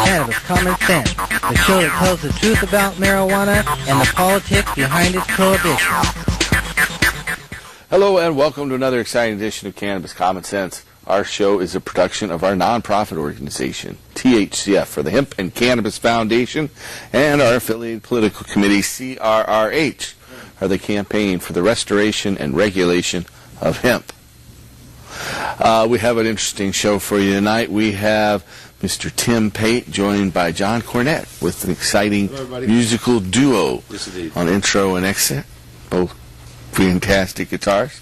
Cannabis Common Sense, the show that tells the truth about marijuana and the politics behind its prohibition. Hello and welcome to another exciting edition of Cannabis Common Sense. Our show is a production of our nonprofit organization, THCF, for the Hemp and Cannabis Foundation, and our affiliated political committee, CRRH, are the Campaign for the Restoration and Regulation of Hemp. We have an interesting show for you tonight. We have Mr. Tim Pate joined by John Cornett with an exciting musical duo on intro and exit, both fantastic guitars.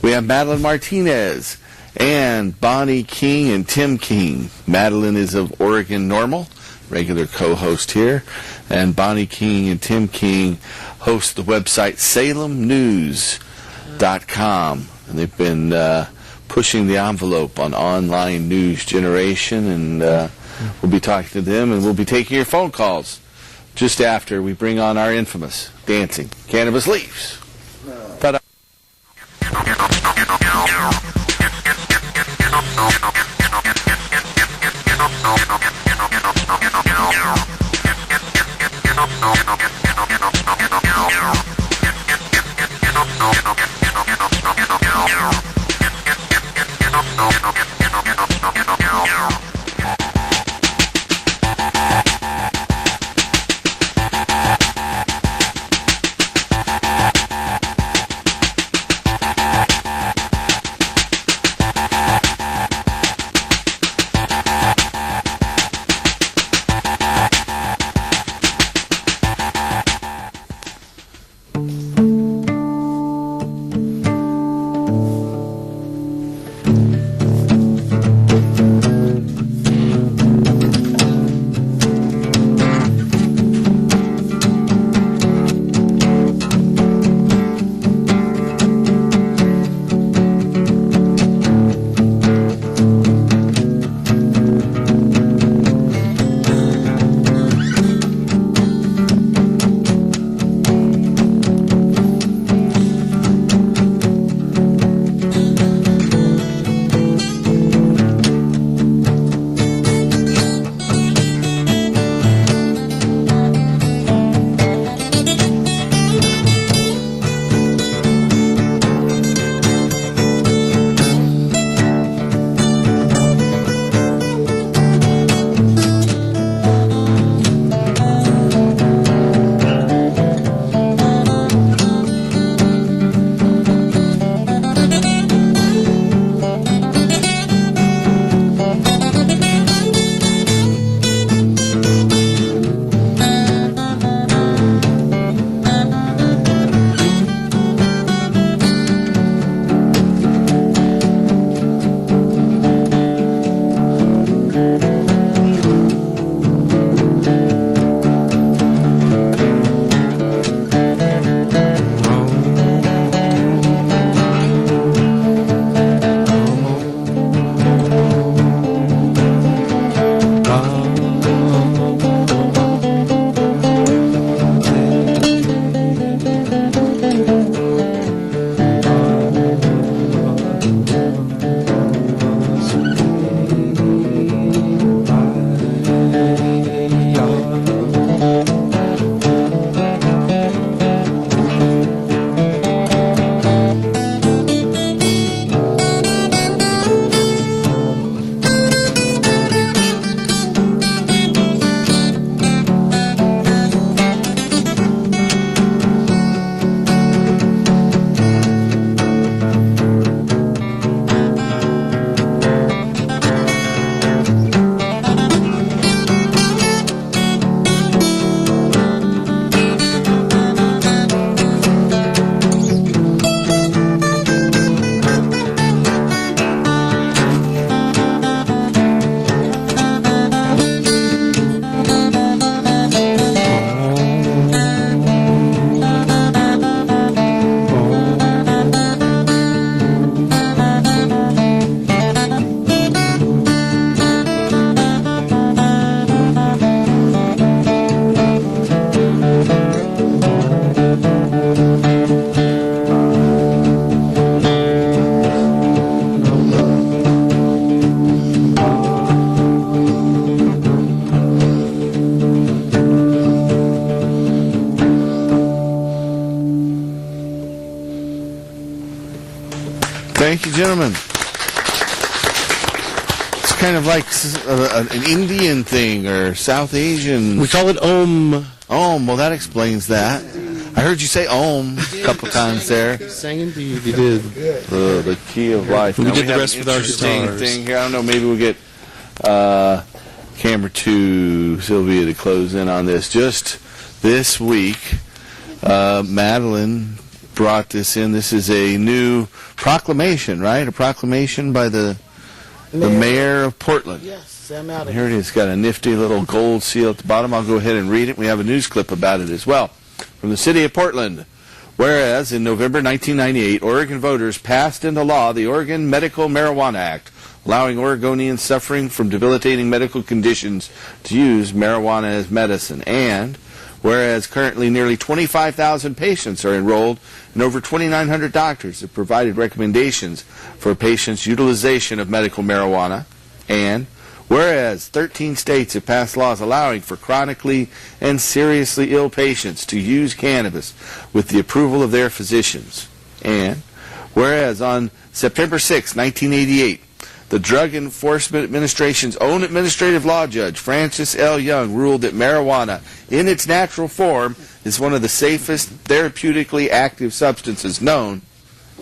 We have Madeline Martinez and Bonnie King and Tim King. Madeline is of Oregon Normal, regular co-host here, and Bonnie King and Tim King host the website salemnews.com, and they've been pushing the envelope on online news generation, and we'll be talking to them, and we'll be taking your phone calls just after we bring on our infamous dancing cannabis leaves. Ta-da. Thank you, gentlemen. It's kind of like an Indian thing or South Asian. We call it Om. Om. Well, that explains that. I heard you say Om a couple times there. Sang indeed, you did. The key of life. We now, did the have rest an with our interesting stars. thing here. I don't know. Maybe we'll get camera 2, Sylvia, to close in on this. Just this week, Madeline brought this in. This is a new proclamation, right? A proclamation by the mayor of Portland. Yes, Sam Adams. Here it is. Got a nifty little gold seal at the bottom. I'll go ahead and read it. We have a news clip about it as well. From the city of Portland. Whereas in November 1998, Oregon voters passed into law the Oregon Medical Marijuana Act, allowing Oregonians suffering from debilitating medical conditions to use marijuana as medicine. And whereas currently nearly 25,000 patients are enrolled and over 2,900 doctors have provided recommendations for patients' utilization of medical marijuana. And whereas 13 states have passed laws allowing for chronically and seriously ill patients to use cannabis with the approval of their physicians. And whereas on September 6, 1988, the Drug Enforcement Administration's own administrative law judge, Francis L. Young, ruled that marijuana, in its natural form, is one of the safest therapeutically active substances known.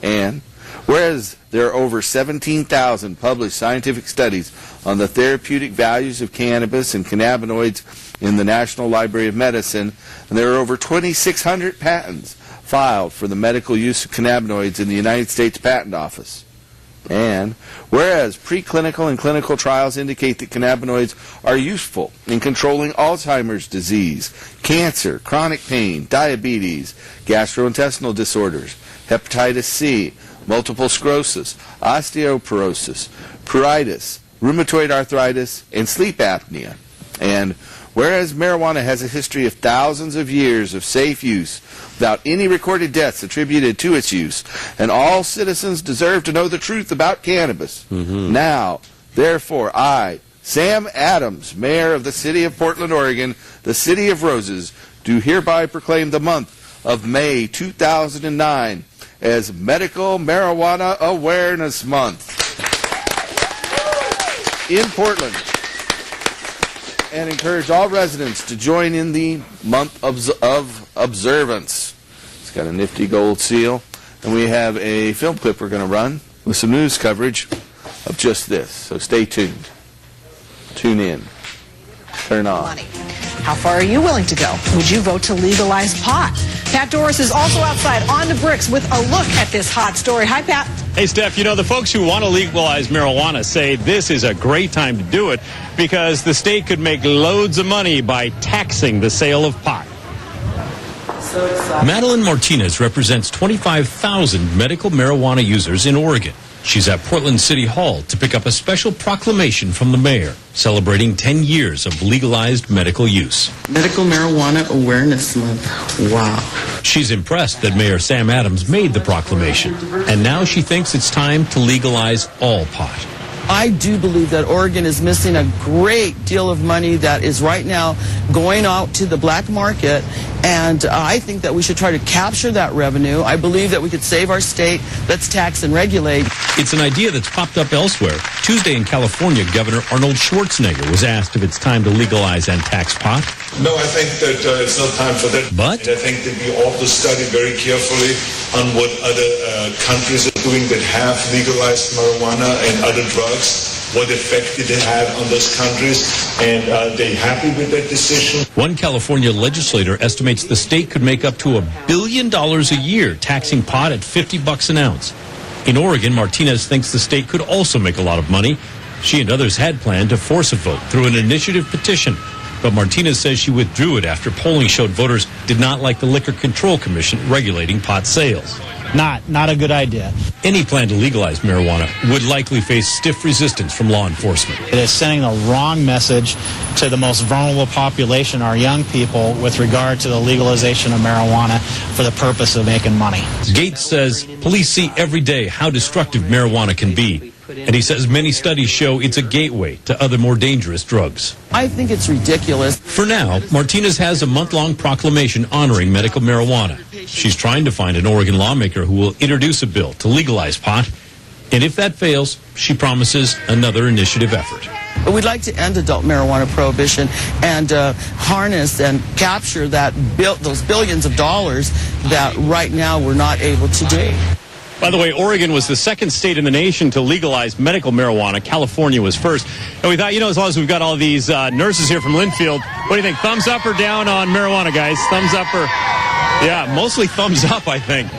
And whereas there are over 17,000 published scientific studies on the therapeutic values of cannabis and cannabinoids in the National Library of Medicine, and there are over 2,600 patents filed for the medical use of cannabinoids in the United States Patent Office. And whereas preclinical and clinical trials indicate that cannabinoids are useful in controlling Alzheimer's disease, cancer, chronic pain, diabetes, gastrointestinal disorders, hepatitis C, multiple sclerosis, osteoporosis, pruritus, rheumatoid arthritis, and sleep apnea. And whereas marijuana has a history of thousands of years of safe use without any recorded deaths attributed to its use, and all citizens deserve to know the truth about cannabis. Now, therefore, I, Sam Adams, Mayor of the City of Portland, Oregon, the City of Roses, do hereby proclaim the month of May 2009 as Medical Marijuana Awareness Month in Portland, and encourage all residents to join in the month of observance. It's got a nifty gold seal, and we have a film clip we're going to run with some news coverage of just this. So stay tuned. Tune in. Turn on. Money. How far are you willing to go? Would you vote to legalize pot? Pat Doris is also outside on the bricks with a look at this hot story. Hi, Pat. Hey, Steph, you know, the folks who want to legalize marijuana say this is a great time to do it because the state could make loads of money by taxing the sale of pot. Madeline Martinez represents 25,000 medical marijuana users in Oregon. She's at Portland City Hall to pick up a special proclamation from the mayor celebrating 10 years of legalized medical use. Medical Marijuana Awareness Month. Wow. She's impressed that Mayor Sam Adams made the proclamation, and now she thinks it's time to legalize all pot. I do believe that Oregon is missing a great deal of money that is right now going out to the black market, and I think that we should try to capture that revenue. I believe that we could save our state. Let's tax and regulate. It's an idea that's popped up elsewhere. Tuesday in California, Governor Arnold Schwarzenegger was asked if it's time to legalize and tax pot. No, I think that it's not time for that. But I think that we ought to study very carefully on what other countries are doing that have legalized marijuana and other drugs. What effect did it have on those countries? And are they happy with that decision? one California legislator estimates the state could make up to $1 billion a year taxing pot at $50 an ounce. In Oregon, Martinez thinks the state could also make a lot of money. She and others had planned to force a vote through an initiative petition. But Martinez says she withdrew it after polling showed voters did not like the Liquor Control Commission regulating pot sales. Not a good idea. Any plan to legalize marijuana would likely face stiff resistance from law enforcement. It is sending the wrong message to the most vulnerable population, our young people, with regard to the legalization of marijuana for the purpose of making money. Gates says police see every day how destructive marijuana can be. And he says many studies show it's a gateway to other more dangerous drugs. I think it's ridiculous. For now, Martinez has a month-long proclamation honoring medical marijuana. She's trying to find an Oregon lawmaker who will introduce a bill to legalize pot. And if that fails, she promises another initiative effort. But we'd like to end adult marijuana prohibition and harness and capture those billions of dollars that right now we're not able to do. By the way, Oregon was the second state in the nation to legalize medical marijuana. California was first. And we thought, as long as we've got all these nurses here from Linfield, what do you think? Thumbs up or down on marijuana, guys? Thumbs up or... Yeah, mostly thumbs up, I think.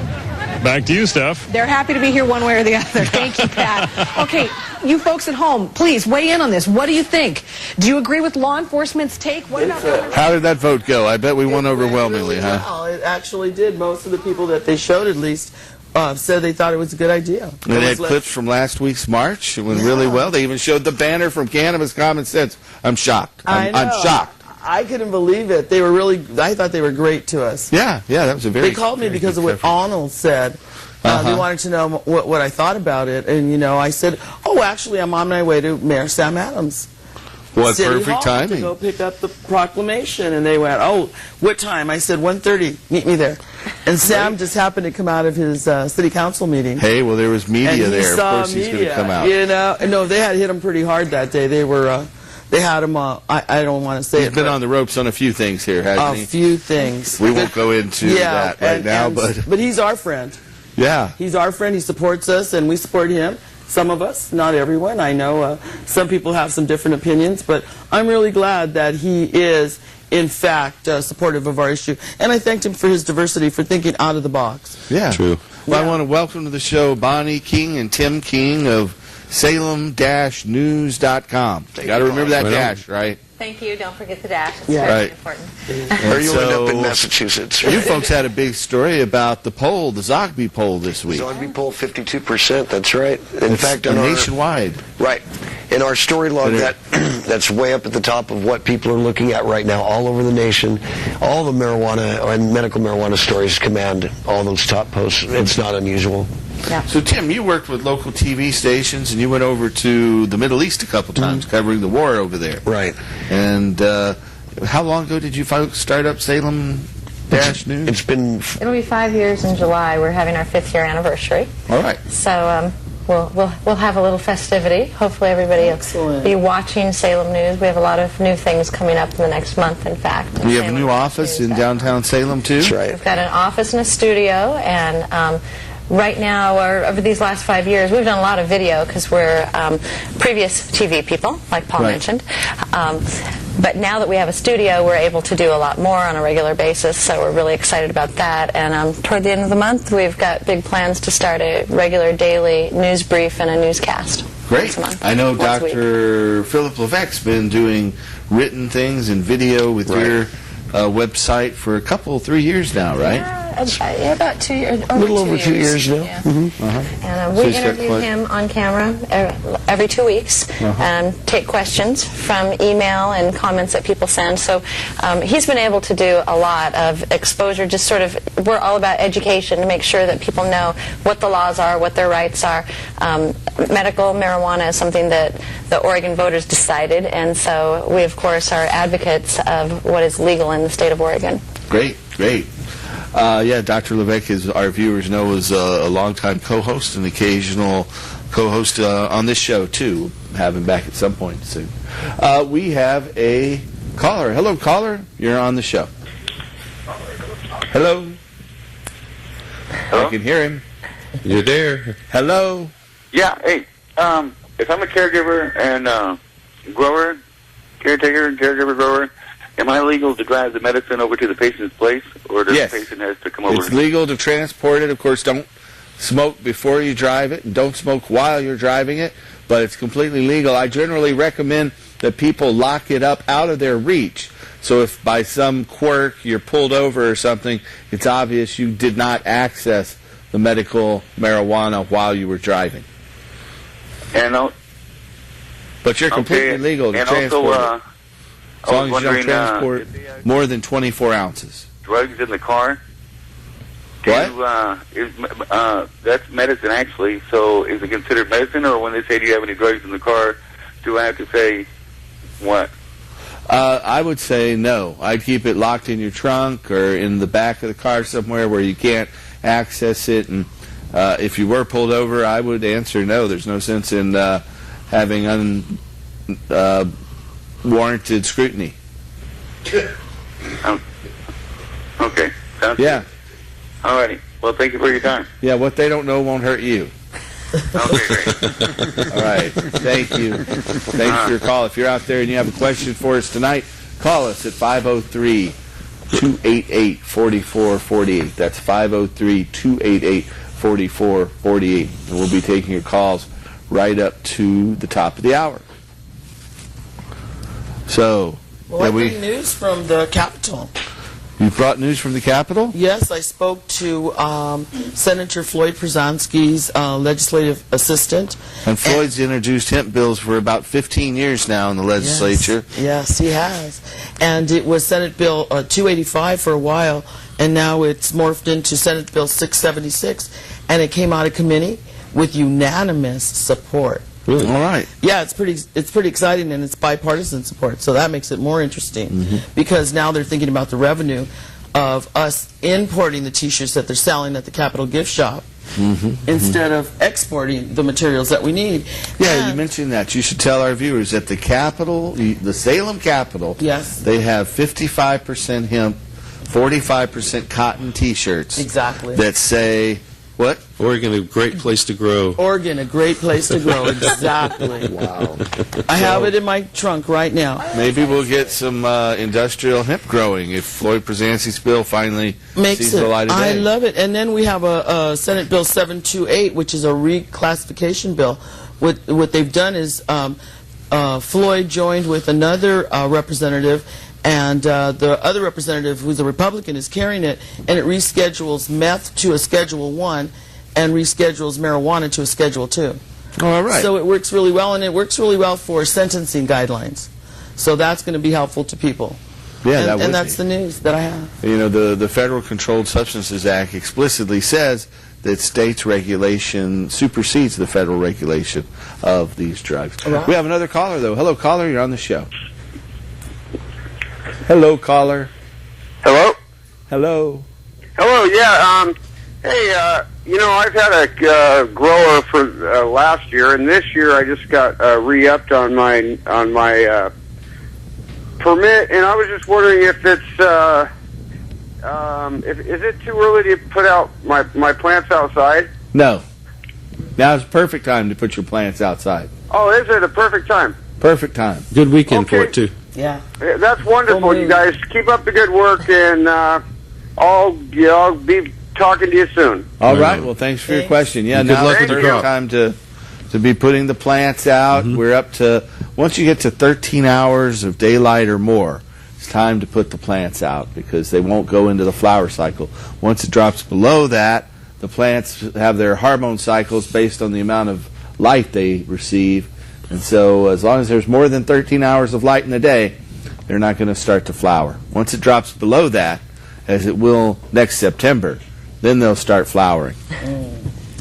Back to you, Steph. They're happy to be here one way or the other. Thank you, Pat. Okay, you folks at home, please weigh in on this. What do you think? Do you agree with law enforcement's take? What about How did that vote go? I bet we won overwhelmingly, huh? Well, it actually did. Most of the people that they showed, at least, said they thought it was a good idea. And they had clips from last week's march. It went really well. They even showed the banner from Cannabis Common Sense. I'm shocked. I'm shocked. I couldn't believe it. They were I thought they were great to us. Yeah, that was a very... They called me because of what Arnold said. They wanted to know what I thought about it. And, I said, actually, I'm on my way to Mayor Sam Adams. What City perfect Hall timing. To go pick up the proclamation. And they went, what time? I said, 1:30. Meet me there. And Sam just happened to come out of his city council meeting. Hey, well, there was media and there. Of course he's going to come out. No, they had hit him pretty hard that day. They were... They had him, I don't want to say He's been on the ropes on a few things here, hasn't he? A few things. We won't go into that right now, but he's our friend. Yeah. He's our friend. He supports us, and we support him. Some of us, not everyone. I know some people have some different opinions, but I'm really glad that he is, in fact, supportive of our issue. And I thanked him for his diversity, for thinking out of the box. Yeah. True. Well, I want to welcome to the show Bonnie King and Tim King of Salem-news.com. Got to remember that dash, right? Thank you. Don't forget the dash. It's Right. very important. Or you end up in Massachusetts. You folks had a big story about the poll, the Zogby poll this week. Zogby poll, 52%. That's right. In fact, nationwide. Right. In our story log, that's way up at the top of what people are looking at right now, all over the nation. All the marijuana and medical marijuana stories command all those top posts. It's not unusual. Yeah. So, Tim, you worked with local TV stations, and you went over to the Middle East a couple times, covering the war over there. Right. And how long ago did you folks start up Salem-News? It'll be 5 years in July. We're having our 5th year anniversary. All right. So we'll have a little festivity. Hopefully everybody will be watching Salem News. We have a lot of new things coming up in the next month, in fact. We have a new office in downtown Salem, too? That's right. We've got an office and a studio, and right now, or over these last 5 years, we've done a lot of video because we're previous TV people, like Paul mentioned. But now that we have a studio, we're able to do a lot more on a regular basis, so we're really excited about that. And toward the end of the month, we've got big plans to start a regular daily news brief and a newscast. Great. I know Dr. Philip Levesque's been doing written things and video with your website for 3 years now, right? About 2 years. A little over 2 years now. Yeah. And we interview him on camera every 2 weeks and take questions from email and comments that people send. So he's been able to do a lot of exposure, just sort of, we're all about education to make sure that people know what the laws are, what their rights are. Medical marijuana is something that the Oregon voters decided, and so we, of course, are advocates of what is legal in the state of Oregon. Great. Dr. Levesque, as our viewers know, is a longtime co-host and occasional co-host on this show, too. We'll have him back at some point soon. We have a caller. Hello, caller. You're on the show. Hello? I can hear him. You're there. Hello? Yeah, hey, if I'm a caregiver and grower, caregiver, grower, am I legal to drive the medicine over to the patient's place, or does the patient has to come over? It's legal to transport it. Of course, don't smoke before you drive it, and don't smoke while you're driving it, but it's completely legal. I generally recommend that people lock it up out of their reach. So if by some quirk you're pulled over or something, it's obvious you did not access the medical marijuana while you were driving. But you're completely legal to transport it. As long as you don't transport more than 24 ounces. Drugs in the car? What? That's medicine, actually. So is it considered medicine, or when they say, do you have any drugs in the car, do I have to say what? I would say no. I'd keep it locked in your trunk or in the back of the car somewhere where you can't access it. And if you were pulled over, I would answer no. There's no sense in having unwarranted scrutiny. Okay. Sounds Yeah. All righty. Well, thank you for your time. Yeah, what they don't know won't hurt you. Okay, great. All right. Thank you. Thanks for your call. If you're out there and you have a question for us tonight, call us at 503-288-4448. That's 503-288-4448. And we'll be taking your calls right up to the top of the hour. So, Well, I bring news from the Capitol. You brought news from the Capitol? Yes, I spoke to Senator Floyd Przanski's legislative assistant. And Floyd's introduced hemp bills for about 15 years now in the legislature. Yes, he has. And it was Senate Bill 285 for a while, and now it's morphed into Senate Bill 676, and it came out of committee with unanimous support. Really? All right. Yeah, it's pretty exciting, and it's bipartisan support, so that makes it more interesting because now they're thinking about the revenue of us importing the T-shirts that they're selling at the Capitol gift shop instead of exporting the materials that we need. Yeah, you mentioned that. You should tell our viewers that the Capitol, the Salem Capitol, yes, they have 55% hemp, 45% cotton T-shirts. Exactly. That say, what? Oregon, a great place to grow. Oregon, a great place to grow. Exactly. Wow. I have it in my trunk right now. Maybe we'll get some industrial hemp growing if Floyd Przanski's bill finally sees the light of day. I love it. And then we have a Senate Bill 728, which is a reclassification bill. What they've done is Floyd joined with another representative, and the other representative, who's a Republican, is carrying it, and it reschedules meth to a Schedule 1 and reschedules marijuana to a Schedule 2. Oh, all right. So it works really well, and it works really well for sentencing guidelines. So that's going to be helpful to people. Yeah, and that's the news that I have. You know, the Federal Controlled Substances Act explicitly says that states' regulation supersedes the federal regulation of these drugs. Right. We have another caller, though. Hello, caller. You're on the show. Hello, caller. Hello? Hello. Hello, yeah. Hey, you know, I've had a grower for last year, and this year I just got re-upped on my permit, and I was just wondering if it's is it too early to put out my plants outside? No. Now's the perfect time to put your plants outside. Oh, is it a perfect time? Perfect time. Good weekend for it, too. Yeah. That's wonderful, you guys. Keep up the good work, and I'll be talking to you soon. All right. Well, thanks for your question. Yeah, good now luck is with the the perfect crop. time to be putting the plants out. We're up to, once you get to 13 hours of daylight or more, it's time to put the plants out because they won't go into the flower cycle. Once it drops below that, the plants have their hormone cycles based on the amount of light they receive. And so as long as there's more than 13 hours of light in a day, they're not going to start to flower. Once it drops below that, as it will next September, then they'll start flowering.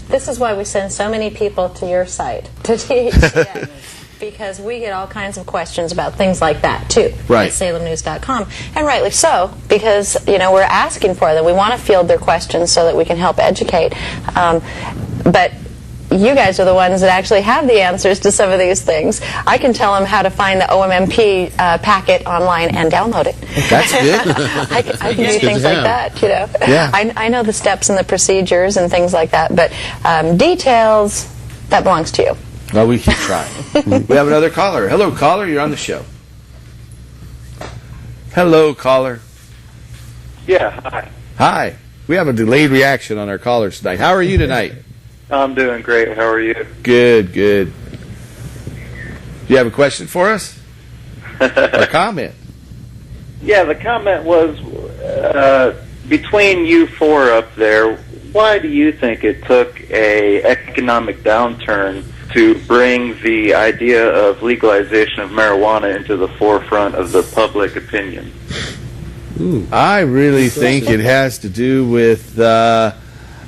This is why we send so many people to your site, to THCA, because we get all kinds of questions about things like that, too, right. at salemnews.com. And rightly so, because, you know, we're asking for them. We want to field their questions so that we can help educate. But you guys are the ones that actually have the answers to some of these things. I can tell them how to find the OMMP packet online and download it. That's good. I can do things like that, you know. Yeah. I know the steps and the procedures and things like that, but details, that belongs to you. Well, we keep trying. We have another caller. Hello, caller. You're on the show. Hello, caller. Yeah, hi. Hi. We have a delayed reaction on our callers tonight. How are you tonight? I'm doing great. How are you? Good, good. Do you have a question for us? Or comment? Yeah, the comment was, between you four up there, why do you think it took a economic downturn to bring the idea of legalization of marijuana into the forefront of the public opinion? I really think it has to do with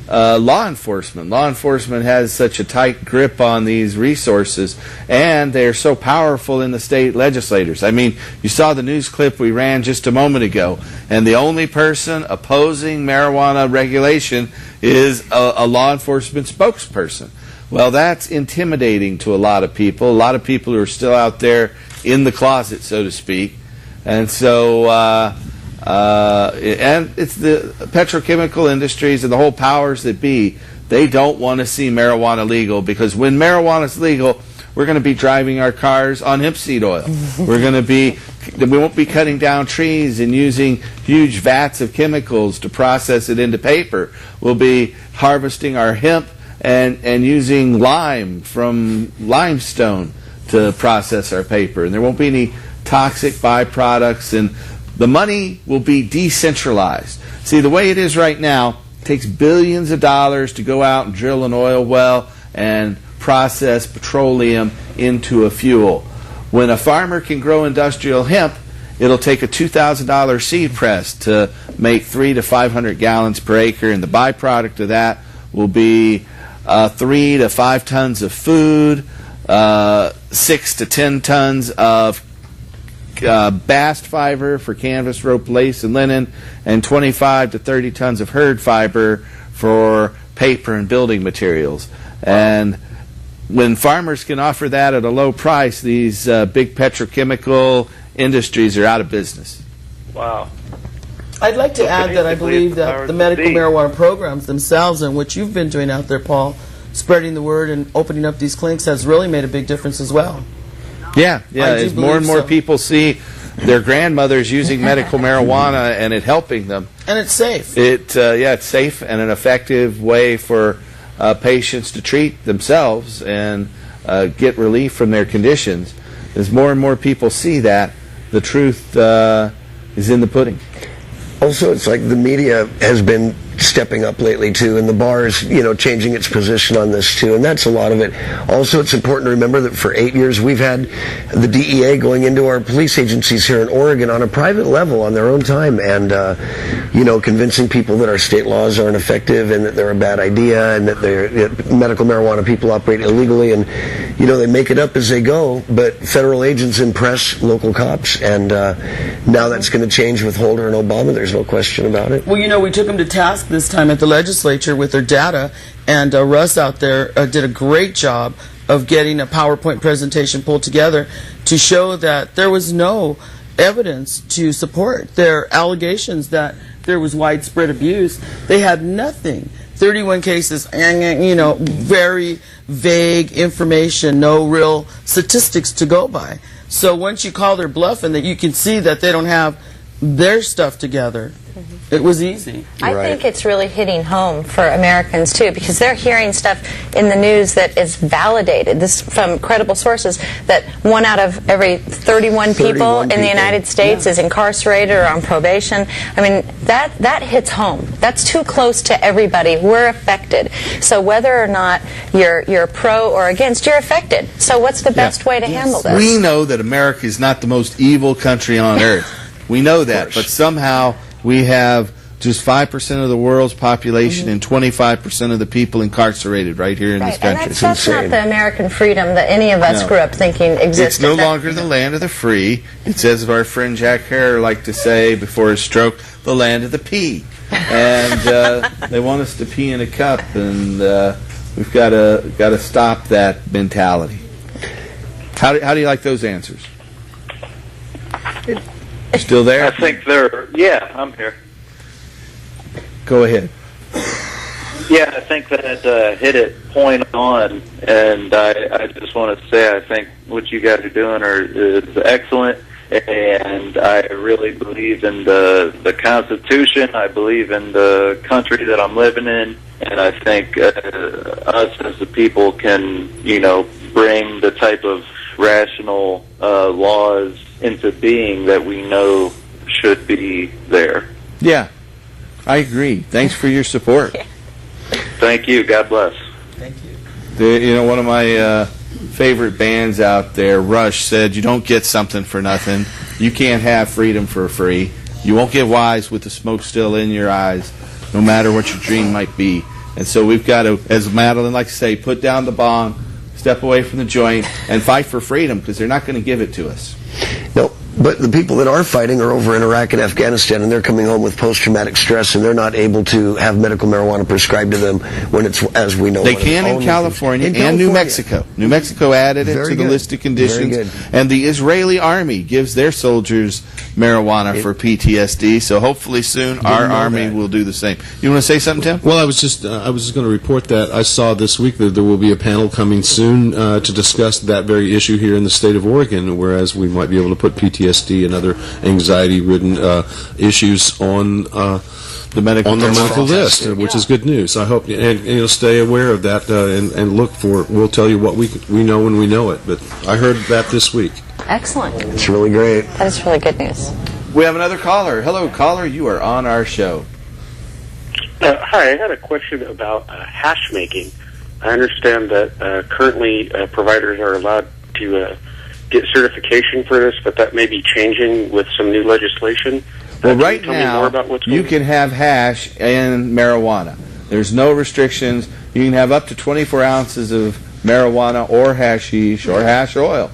law enforcement. Law enforcement has such a tight grip on these resources, and they're so powerful in the state legislators. I mean, you saw the news clip we ran just a moment ago, and the only person opposing marijuana regulation is a law enforcement spokesperson. Well, that's intimidating to a lot of people. A lot of people who are still out there in the closet, so to speak. And so, and it's the petrochemical industries and the whole powers that be. They don't want to see marijuana legal, because when marijuana is legal, we're going to be driving our cars on hemp seed oil. We won't be cutting down trees and using huge vats of chemicals to process it into paper. We'll be harvesting our hemp and using lime from limestone to process our paper. And there won't be any toxic byproducts, and the money will be decentralized. See, the way it is right now, it takes billions of dollars to go out and drill an oil well and process petroleum into a fuel. When a farmer can grow industrial hemp, it'll take a $2,000 seed press to make 300 to 500 gallons per acre, and the byproduct of that will be 3 to 5 tons of food, 6 to 10 tons of bast fiber for canvas, rope, lace, and linen, and 25 to 30 tons of hurd fiber for paper and building materials. And when farmers can offer that at a low price, these big petrochemical industries are out of business. Wow. I'd like to add that I believe that the medical marijuana programs themselves, and what you've been doing out there, Paul, spreading the word and opening up these clinics, has really made a big difference as well. Yeah. As more and more people see their grandmothers using medical marijuana and it helping them. And it's safe. It's safe and an effective way for patients to treat themselves and get relief from their conditions. As more and more people see that, the truth is in the pudding. Also, it's like the media has been stepping up lately too, and the bar is, changing its position on this too, and that's a lot of it. Also, it's important to remember that for 8 years we've had the DEA going into our police agencies here in Oregon on a private level on their own time, and convincing people that our state laws aren't effective and that they're a bad idea and that medical marijuana people operate illegally, and they make it up as they go, but federal agents impress local cops, and now that's going to change with Holder and Obama. There's no question about it. Well, we took them to task this time at the legislature with their data, and Russ out there did a great job of getting a PowerPoint presentation pulled together to show that there was no evidence to support their allegations that there was widespread abuse. They had nothing. 31 cases, very vague information, no real statistics to go by. So once you call their bluff and that you can see that they don't have their stuff together, it was easy. I think it's really hitting home for Americans too, because they're hearing stuff in the news that is validated, this from credible sources, that 1 out of every 31 people in the United States is incarcerated or on probation. I mean, that hits home. That's too close to everybody. We're affected. So whether or not you're pro or against, you're affected. So what's the best way to handle this? We know that America is not the most evil country on earth. We know that, but somehow we have just 5% of the world's population and 25% of the people incarcerated right here in this country. And that's not the American freedom that any of us grew up thinking existed. It's no longer the land of the free. It's, as our friend Jack Herr liked to say before his stroke, the land of the pee. And they want us to pee in a cup, and we've got to stop that mentality. How do you like those answers? Still there? I think they're, I'm here. Go ahead. Yeah, I think that hit it point on, and I just want to say I think what you guys are doing is excellent, and I really believe in the Constitution. I believe in the country that I'm living in, and I think us as the people can, bring the type of rational laws into being that we know should be there. Yeah, I agree. Thanks for your support. Thank you. God bless. Thank you. One of my favorite bands out there, Rush, said, "You don't get something for nothing. You can't have freedom for free. You won't get wise with the smoke still in your eyes, no matter what your dream might be. And so we've got to, as Madeline likes to say, put down the bong, step away from the joint, and fight for freedom, because they're not going to give it to us. No, but the people that are fighting are over in Iraq and Afghanistan, and they're coming home with post-traumatic stress, and they're not able to have medical marijuana prescribed to them when it's, as we know. They can in California and New Mexico. New Mexico added it to the list of conditions. And the Israeli army gives their soldiers marijuana for PTSD, so hopefully soon our army will do the same. You want to say something, Tim? Well, I was just going to report that I saw this week that there will be a panel coming soon to discuss that very issue here in the state of Oregon, whereas we might be able to put PTSD and other anxiety-ridden issues on the medical list, which is good news. I hope, and stay aware of that and look for it. We'll tell you what we know when we know it. But I heard that this week. Excellent. It's really great. That is really good news. We have another caller. Hello, caller. You are on our show. Hi, I had a question about hash making. I understand that currently providers are allowed to get certification for this, but that may be changing with some new legislation. Well, right can you tell me more about what's now, you can have hash and marijuana. There's no restrictions. You can have up to 24 ounces of marijuana or hashish or hash oil,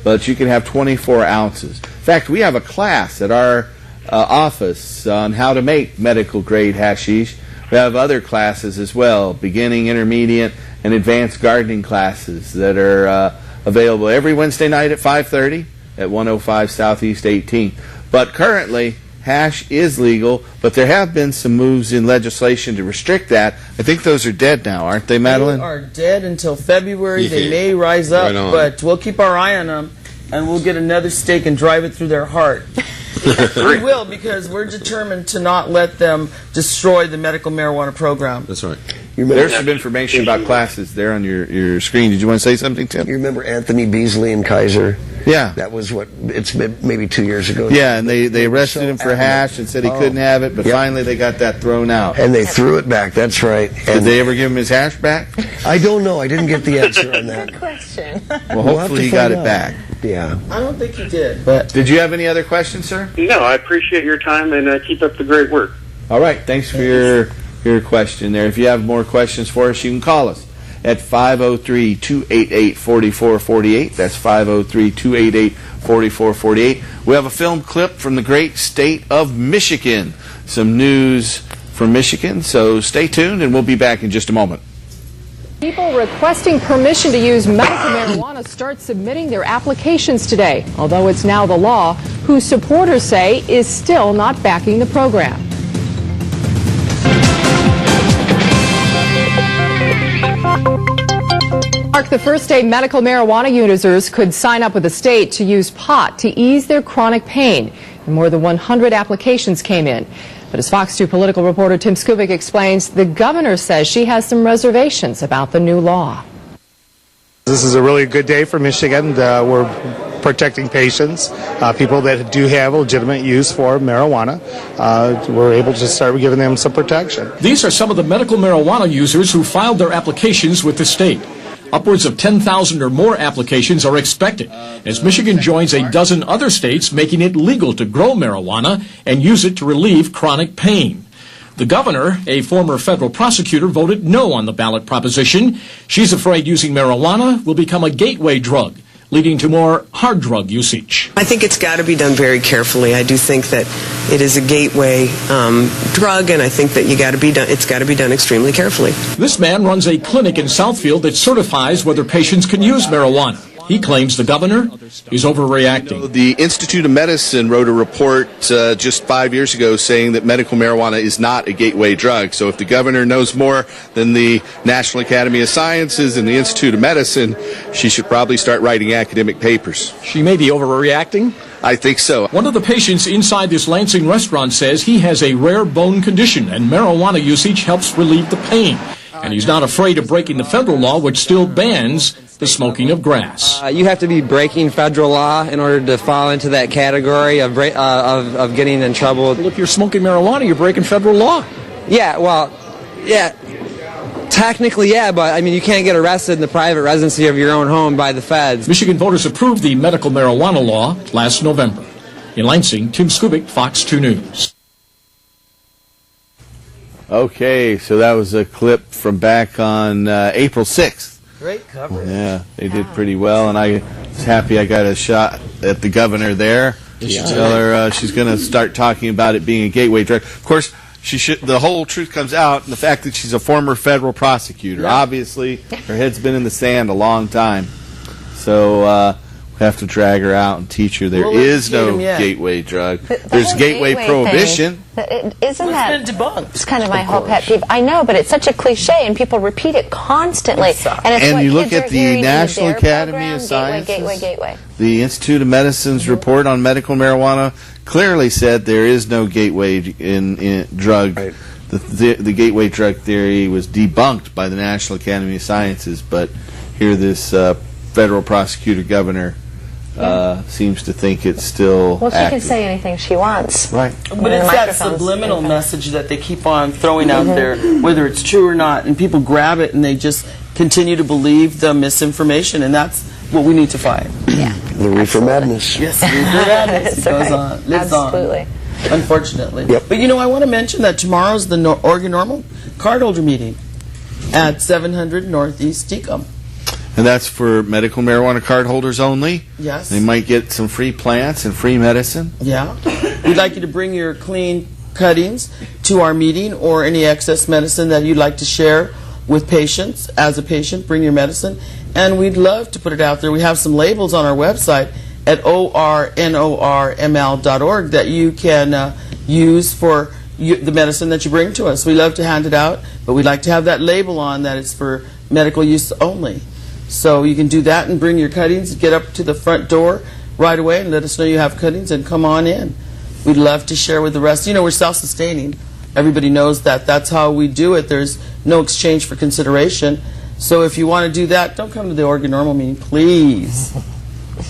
but you can have 24 ounces. In fact, we have a class at our office on how to make medical-grade hashish. We have other classes as well, beginning, intermediate, and advanced gardening classes that are available every Wednesday night at 5:30 at 105 Southeast 18th. But currently, hash is legal, but there have been some moves in legislation to restrict that. I think those are dead now, aren't they, Madeline? They are dead until February. Yeah. They may rise up, but we'll keep our eye on them, and we'll get another stake and drive it through their heart. We will, because we're determined to not let them destroy the medical marijuana program. That's right. There's some information about classes there on your screen. Did you want to say something, Tim? You remember Anthony Beasley and Kaiser? Yeah. That was it's maybe 2 years ago. Yeah, and they arrested him for hash and said he couldn't have it, but finally they got that thrown out. And they threw it back, that's right. Did they ever give him his hash back? I don't know. I didn't get the answer on that. Good question. Well, hopefully he got it back. Yeah. I don't think he did. But did you have any other questions, sir? No, I appreciate your time, and keep up the great work. All right, thanks for your question there. If you have more questions for us, you can call us at 503-288-4448. That's 503-288-4448. We have a film clip from the great state of Michigan. Some news from Michigan, so stay tuned, and we'll be back in just a moment. People requesting permission to use medical marijuana start submitting their applications today, although it's now the law, whose supporters say is still not backing the program. Mark, the first day medical marijuana users could sign up with the state to use pot to ease their chronic pain. And more than 100 applications came in. But as Fox 2 political reporter Tim Skubik explains, the governor says she has some reservations about the new law. This is a really good day for Michigan. We're protecting patients, people that do have legitimate use for marijuana. We're able to start giving them some protection. These are some of the medical marijuana users who filed their applications with the state. Upwards of 10,000 or more applications are expected, as Michigan joins a dozen other states making it legal to grow marijuana and use it to relieve chronic pain. The governor, a former federal prosecutor, voted no on the ballot proposition. She's afraid using marijuana will become a gateway drug, leading to more hard drug usage. I think it's got to be done very carefully. I do think that it is a gateway drug, and I think that it's got to be done extremely carefully. This man runs a clinic in Southfield that certifies whether patients can use marijuana. He claims the governor is overreacting. The Institute of Medicine wrote a report just 5 years ago saying that medical marijuana is not a gateway drug. So if the governor knows more than the National Academy of Sciences and the Institute of Medicine, she should probably start writing academic papers. She may be overreacting. I think so. One of the patients inside this Lansing restaurant says he has a rare bone condition and marijuana usage helps relieve the pain. And he's not afraid of breaking the federal law, which still bans the smoking of grass. You have to be breaking federal law in order to fall into that category of getting in trouble. Well, if you're smoking marijuana, you're breaking federal law. Yeah, well, yeah, technically, yeah, but I mean, you can't get arrested in the private residency of your own home by the feds. Michigan voters approved the medical marijuana law last November. In Lansing, Tim Skubik, Fox 2 News. Okay, so that was a clip from back on April 6th. Great coverage. Yeah, they did pretty well, and I was happy I got a shot at the governor there. Tell her she's going to start talking about it being a gateway drug. Of course, the whole truth comes out in the fact that she's a former federal prosecutor. Yeah. Obviously, her head's been in the sand a long time. So we have to drag her out and teach her there is no gateway drug. There's gateway prohibition. Isn't that debunked? It's kind of my whole pet peeve. I know, but it's such a cliche, and people repeat it constantly. And you look at the National Academy of Sciences, the Institute of Medicine's report on medical marijuana clearly said there is no gateway in drug. Right. The gateway drug theory was debunked by the National Academy of Sciences, but here this federal prosecutor governor seems to think it's still Well, she active. can say anything she wants. Right. But it's that subliminal message that they keep on throwing out there, whether it's true or not, and people grab it and they just continue to believe the misinformation, and that's what we need to fight. Yeah. The reefer madness. Yes, the reefer madness goes on, lives Absolutely. on. Unfortunately. Yep. But I want to mention that tomorrow's the Oregon Normal cardholder meeting at 700 Northeast Tecum. And that's for medical marijuana card holders only? Yes. They might get some free plants and free medicine? Yeah. We'd like you to bring your clean cuttings to our meeting, or any excess medicine that you'd like to share with patients. As a patient, bring your medicine. And we'd love to put it out there. We have some labels on our website at ornorml.org that you can use for the medicine that you bring to us. We love to hand it out, but we'd like to have that label on that it's for medical use only. So you can do that and bring your cuttings, get up to the front door right away and let us know you have cuttings and come on in. We'd love to share with the rest. We're self-sustaining. Everybody knows that. That's how we do it. There's no exchange for consideration. So if you want to do that, don't come to the Oregon Normal meeting, please.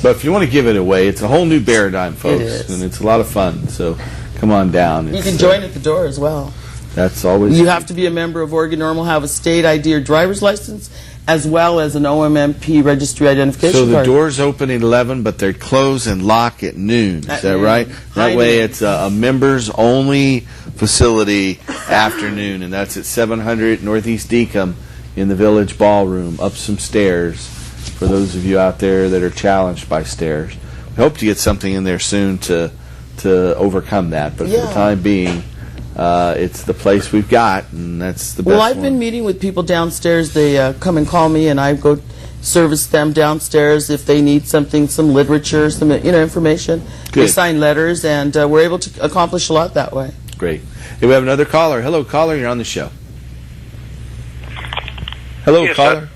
But if you want to give it away, it's a whole new paradigm, folks. It is. And it's a lot of fun. So come on down. You can join at the door as well. That's always... You have to be a member of Oregon Normal, have a state ID or driver's license, as well as an OMMP registry identification card. So the card. doors open at 11, but they close and lock at noon. Is that right? That way it's a members-only facility afternoon, and that's at 700 Northeast Tecum in the Village Ballroom, up some stairs, for those of you out there that are challenged by stairs. We hope to get something in there soon to overcome that, but for the time being, it's the place we've got, and that's the best Well, I've been meeting with people downstairs. They come and call me, and I go service them downstairs if they need something, some literature, some information. Good. They sign letters, and we're able to accomplish a lot that way. Great. Hey, we have another caller. Hello, caller. You're on the show. Hello, yes, caller.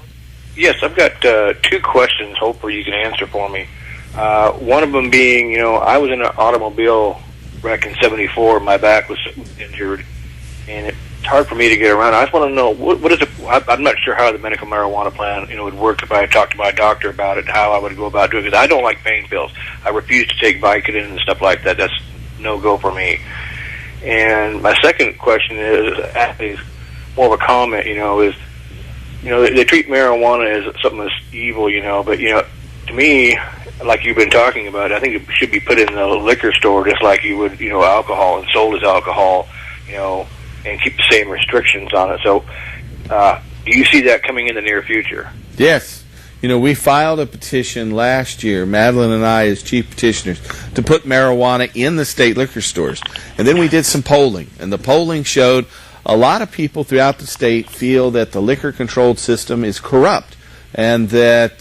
Yes, I've got two questions. Hopefully you can answer for me. One of them being, I was in an automobile wreck in '74. My back was injured, and it's hard for me to get around. I just want to know, what is it? I'm not sure how the medical marijuana plan, would work if I talked to my doctor about it, how I would go about doing it. Because I don't like pain pills. I refuse to take Vicodin and stuff like that. That's no-go for me. And my second question is actually more of a comment, is, they treat marijuana as something that's evil, but, to me, like you've been talking about, I think it should be put in the liquor store just like you would, alcohol, and sold as alcohol, and keep the same restrictions on it. So, do you see that coming in the near future? Yes. We filed a petition last year, Madeline and I as chief petitioners, to put marijuana in the state liquor stores. And then we did some polling, and the polling showed a lot of people throughout the state feel that the liquor-controlled system is corrupt, and that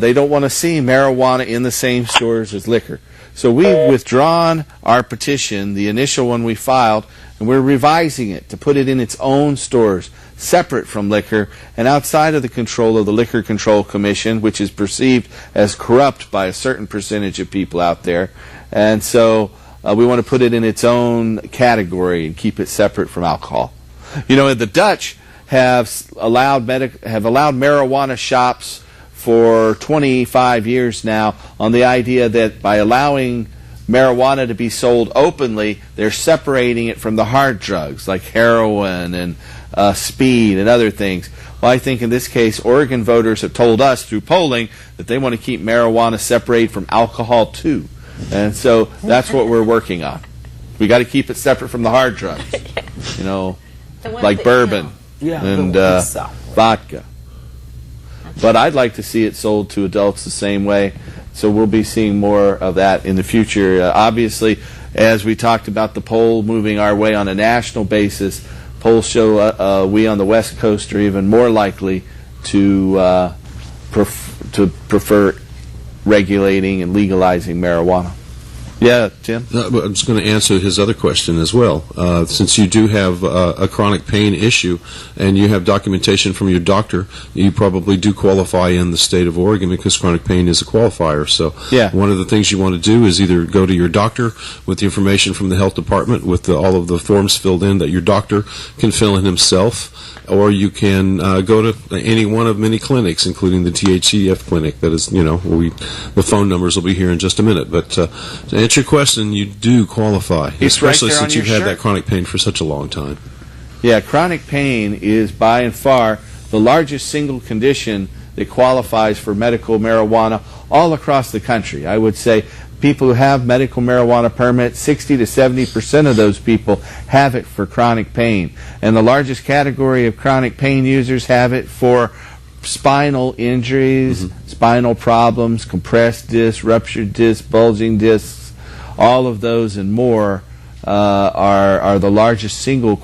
they don't want to see marijuana in the same stores as liquor. So we've withdrawn our petition, the initial one we filed, and we're revising it to put it in its own stores, separate from liquor and outside of the control of the Liquor Control Commission, which is perceived as corrupt by a certain percentage of people out there. And so we want to put it in its own category and keep it separate from alcohol. The Dutch have allowed marijuana shops for 25 years now on the idea that by allowing marijuana to be sold openly, they're separating it from the hard drugs like heroin and speed and other things. Well, I think in this case, Oregon voters have told us through polling that they want to keep marijuana separated from alcohol too. And so that's what we're working on. We got to keep it separate from the hard drugs. You know, like bourbon and vodka. But I'd like to see it sold to adults the same way. So we'll be seeing more of that in the future. Obviously, as we talked about the poll moving our way on a national basis, polls show we on the West Coast are even more likely to prefer regulating and legalizing marijuana. Yeah, Tim? I'm just going to answer his other question as well. Since you do have a chronic pain issue and you have documentation from your doctor, you probably do qualify in the state of Oregon because chronic pain is a qualifier. So one of the things you want to do is either go to your doctor with the information from the health department with all of the forms filled in that your doctor can fill in himself, or you can go to any one of many clinics, including the THCF clinic. That is, the phone numbers will be here in just a minute. But to answer your question, you do qualify, especially since you've had that chronic pain for such a long time. Yeah, chronic pain is by and far the largest single condition that qualifies for medical marijuana all across the country. I would say people who have medical marijuana permits, 60 to 70% of those people have it for chronic pain. And the largest category of chronic pain users have it for spinal injuries, spinal problems, compressed discs, ruptured discs, bulging discs. All of those and more are the largest single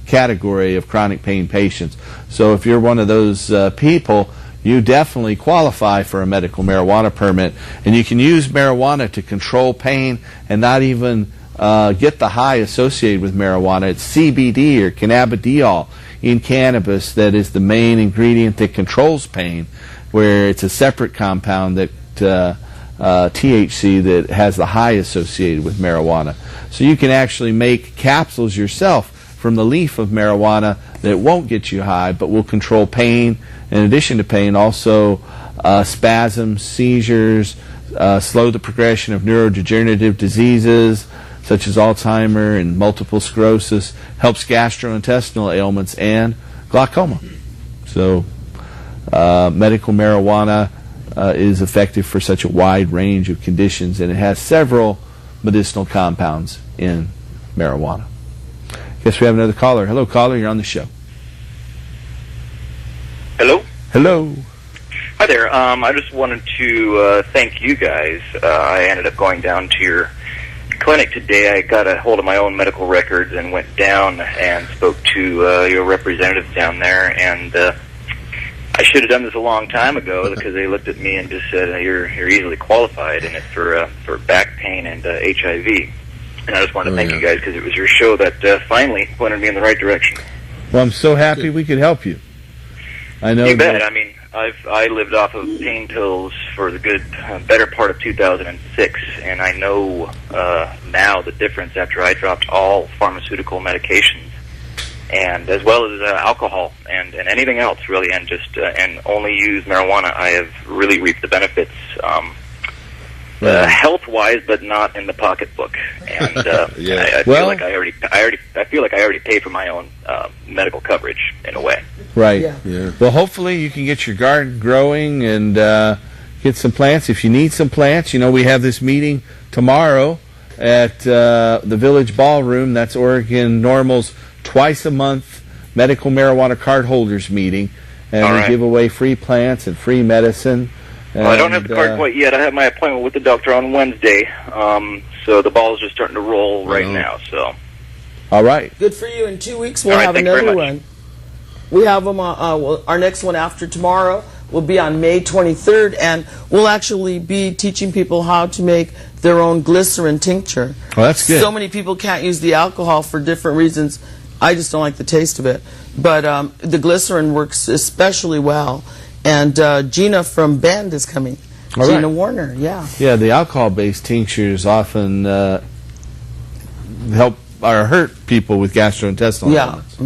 category of chronic pain patients. So if you're one of those people, you definitely qualify for a medical marijuana permit, and you can use marijuana to control pain and not even get the high associated with marijuana. It's CBD or cannabidiol in cannabis that is the main ingredient that controls pain, where it's a separate compound that THC that has the high associated with marijuana. So you can actually make capsules yourself from the leaf of marijuana that won't get you high but will control pain. In addition to pain, also spasms, seizures, slow the progression of neurodegenerative diseases such as Alzheimer's and multiple sclerosis, helps gastrointestinal ailments and glaucoma. So medical marijuana is effective for such a wide range of conditions, and it has several medicinal compounds in marijuana. Guess we have another caller. Hello, caller. You're on the show. Hello? Hello. Hi there. I just wanted to thank you guys. I ended up going down to your clinic today. I got a hold of my own medical records and went down and spoke to your representatives down there, and I should have done this a long time ago because they looked at me and just said, you're easily qualified, and it's for back pain and HIV. And I just wanted to thank you guys because it was your show that finally pointed me in the right direction. Well, I'm so happy we could help you. I know. You bet. I mean, I lived off of pain pills for the good better part of 2006, and I know now the difference after I dropped all pharmaceutical medications, and as well as alcohol and anything else really, and just and only use marijuana. I have really reaped the benefits. Health-wise, but not in the pocketbook, and I feel like I feel like I already pay for my own medical coverage in a way. Right. Yeah. Well, hopefully you can get your garden growing and get some plants. If you need some plants, we have this meeting tomorrow at the Village Ballroom. That's Oregon Normal's twice a month medical marijuana card holders meeting, and we give away free plants and free medicine. Well, I don't have the card quite yet. I have my appointment with the doctor on Wednesday, so the ball's just starting to roll right now. So, all right. Good for you. In 2 weeks, we'll have another one. We have them. Our next one after tomorrow will be on May 23rd, and we'll actually be teaching people how to make their own glycerin tincture. Oh, that's good. So many people can't use the alcohol for different reasons. I just don't like the taste of it, but the glycerin works especially well. And Gina from Bend is coming. Gina Warner, yeah. Yeah, the alcohol-based tinctures often help or hurt people with gastrointestinal ailments.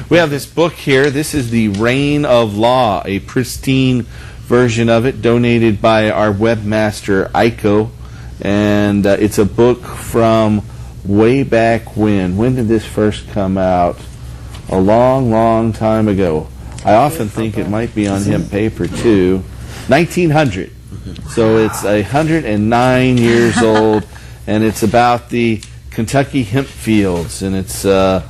We have this book here. This is the Reign of Law, a pristine version of it, donated by our webmaster, Aiko. And it's a book from way back when. When did this first come out? A long, long time ago. I often think it might be on hemp paper, too. 1900. So it's 109 years old, and it's about the Kentucky Hemp Fields, and it's a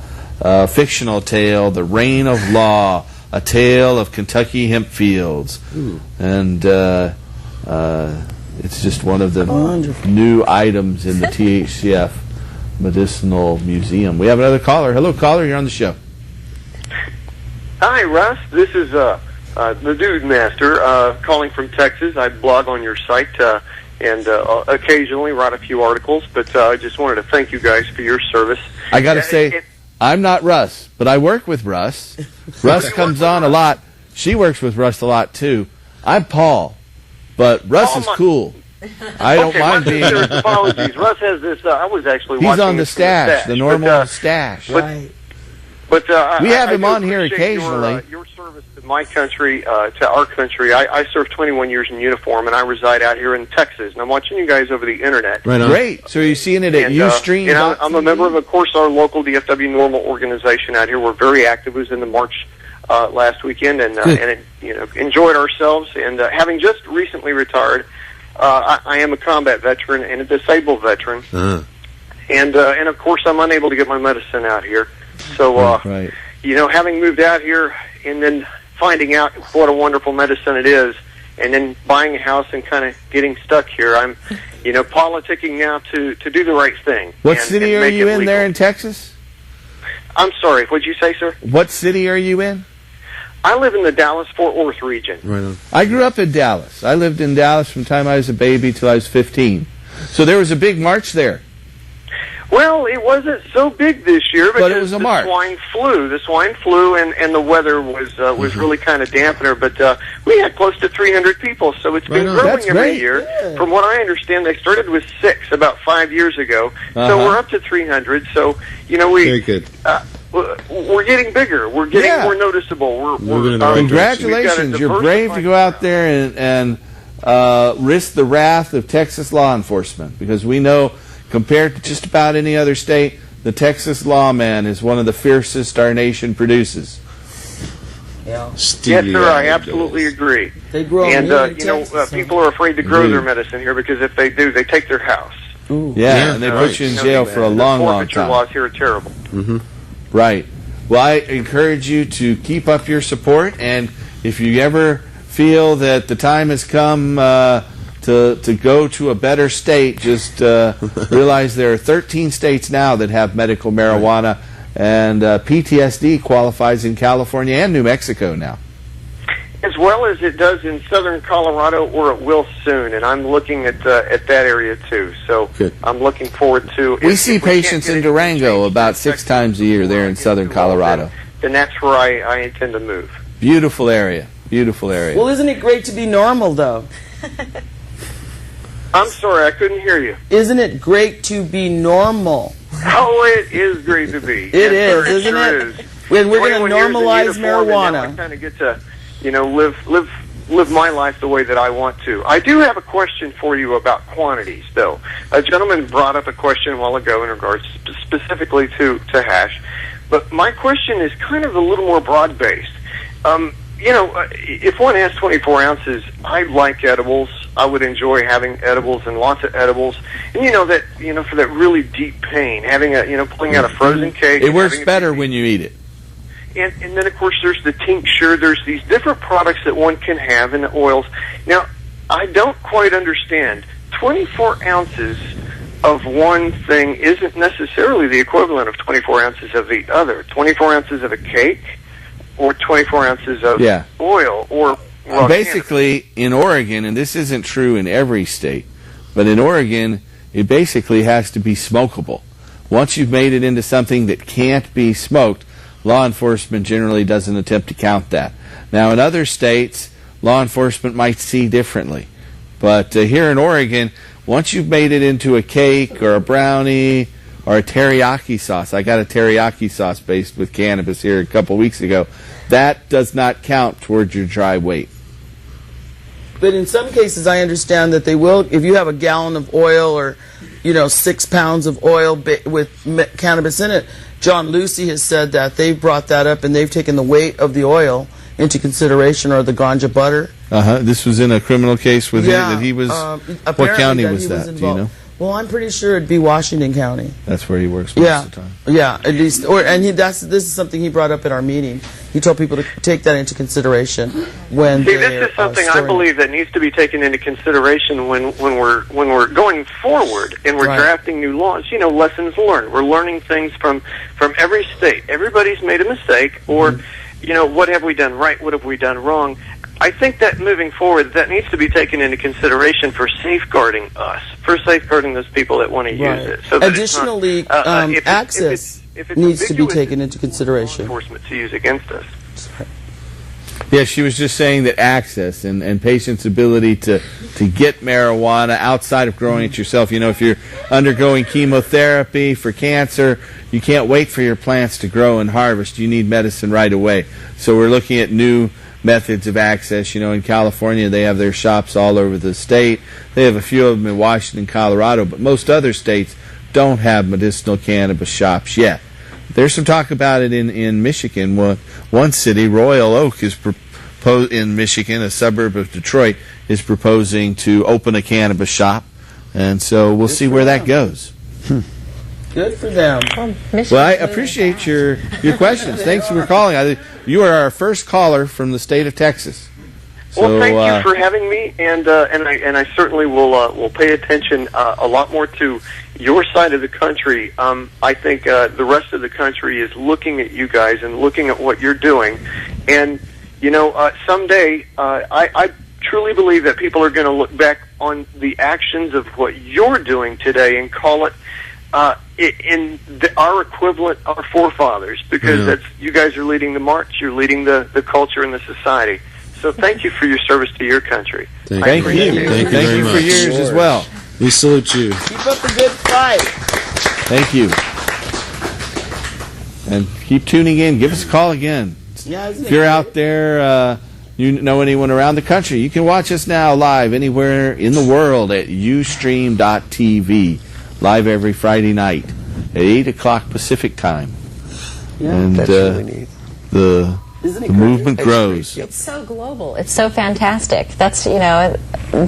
fictional tale, The Reign of Law, a tale of Kentucky hemp fields. And it's just one of the new items in the THCF Medicinal Museum. We have another caller. Hello, caller. You're on the show. Hi, Russ. This is the Dude Master calling from Texas. I blog on your site and occasionally write a few articles, but I just wanted to thank you guys for your service. I got to say, I'm not Russ, but I work with Russ. Russ comes on a lot. She works with Russ a lot, too. I'm Paul, but Russ is cool. I don't mind being... Apologies. Russ has this... I was actually He's watching on the stash, the normal stash. Right. But we have him do on here appreciate occasionally. Your service to my country, to our country. I served 21 years in uniform, and I reside out here in Texas. And I'm watching you guys over the internet. Right on. Great. So you're seeing it at Ustream. And I'm a member of course, our local DFW Normal organization out here. We're very active. It was in the March last weekend, and enjoyed ourselves. And having just recently retired, I am a combat veteran and a disabled veteran. And of course, I'm unable to get my medicine out here. So, having moved out here and then finding out what a wonderful medicine it is, and then buying a house and kind of getting stuck here, I'm, politicking now to do the right thing. What city are you in there in Texas? I'm sorry, what'd you say, sir? What city are you in? I live in the Dallas-Fort Worth region. Right on. I grew up in Dallas. I lived in Dallas from the time I was a baby till I was 15. So there was a big march there. Well, it wasn't so big this year, but it was a march. The swine flu, and the weather was really kind of dampener. But we had close to 300 people, so it's been growing every year. Yeah. From what I understand, they started with 6 about 5 years ago, so we're up to 300. So very good. We're getting bigger. We're getting more noticeable. Congratulations! You're brave to go out there and risk the wrath of Texas law enforcement, because we know, compared to just about any other state, the Texas lawman is one of the fiercest our nation produces. Yes, sir, I absolutely agree. They grow, and people are afraid to grow their medicine here, because if they do, they take their house. Yeah, and they put you in jail for a long, long time. The laws here are terrible. Right. Well, I encourage you to keep up your support, and if you ever feel that the time has come to go to a better state, just realize there are 13 states now that have medical marijuana, and PTSD qualifies in California and New Mexico now. As well as it does in southern Colorado, or it will soon, and I'm looking at that area too. So I'm looking forward to... We see patients in Durango about 6 times a year there in southern Colorado. Then that's where I intend to move. Beautiful area. Beautiful area. Well, isn't it great to be normal, though? I'm sorry, I couldn't hear you. Isn't it great to be normal? Oh, it is great to be. It is, isn't it? When we're going to normalize marijuana. I kind of get to, live my life the way that I want to. I do have a question for you about quantities, though. A gentleman brought up a question a while ago in regards specifically to hash, but my question is kind of a little more broad-based. If one has 24 ounces, I like edibles. I would enjoy having edibles and lots of edibles. And for that really deep pain, having pulling out a frozen cake. It works better when you eat it. And then, of course, there's the tincture. There's these different products that one can have in the oils. Now, I don't quite understand. 24 ounces of one thing isn't necessarily the equivalent of 24 ounces of the other. 24 ounces of a cake or 24 ounces of oil or raw basically, cannabis. In Oregon, and this isn't true in every state, but in Oregon, it basically has to be smokable. Once you've made it into something that can't be smoked, law enforcement generally doesn't attempt to count that. Now, in other states, law enforcement might see differently. But here in Oregon, once you've made it into a cake or a brownie or a teriyaki sauce, I got a teriyaki sauce based with cannabis here a couple weeks ago, that does not count towards your dry weight. But in some cases, I understand that they will, if you have a gallon of oil or, 6 pounds of oil with cannabis in it. John Lucy has said that they've brought that up and they've taken the weight of the oil into consideration, or the ganja butter. This was in a criminal case with him that he was. What county was that? Do you know? Well, I'm pretty sure it'd be Washington County. That's where he works most of the time. Yeah, at least, this is something he brought up at our meeting. He told people to take that into consideration when See, this is something I believe that needs to be taken into consideration when we're going forward and we're drafting new laws. You know, lessons learned. We're learning things from every state. Everybody's made a mistake, or you know, what have we done right? What have we done wrong? I think that moving forward, that needs to be taken into consideration for safeguarding us, for safeguarding those people that want to use it. So that additionally, access if it's needs to be ambiguous, taken into consideration. Enforcement to use against us. Yeah, she was just saying that access and patients' ability to get marijuana outside of growing it yourself. You know, if you're undergoing chemotherapy for cancer, you can't wait for your plants to grow and harvest. You need medicine right away. So we're looking at new methods of access. You know, in California, they have their shops all over the state. They have a few of them in Washington, Colorado, but most other states don't have medicinal cannabis shops yet. There's some talk about it in Michigan. One city, Royal Oak, is in Michigan, a suburb of Detroit, is proposing to open a cannabis shop, and so we'll see where that goes. Good for them. Well, I appreciate your questions. Thanks for calling. You are our first caller from the state of Texas. Well, thank you for having me, and I certainly will pay attention a lot more to your side of the country. I think the rest of the country is looking at you guys and looking at what you're doing, and you know, someday I truly believe that people are going to look back on the actions of what you're doing today and call it our equivalent, our forefathers, because that's you guys are leading the march, you're leading the culture and the society. So thank you for your service to your country. Thank you. Thank you for yours as well. We salute you. Keep up the good fight. Thank you. And keep tuning in. Give us a call again. Yeah, if you're out there, you know anyone around the country, you can watch us now live anywhere in the world at ustream.tv. Live every Friday night at 8 o'clock Pacific time. Yeah, and that's really neat. The movement grows. It's so global. It's so fantastic. That's, you know,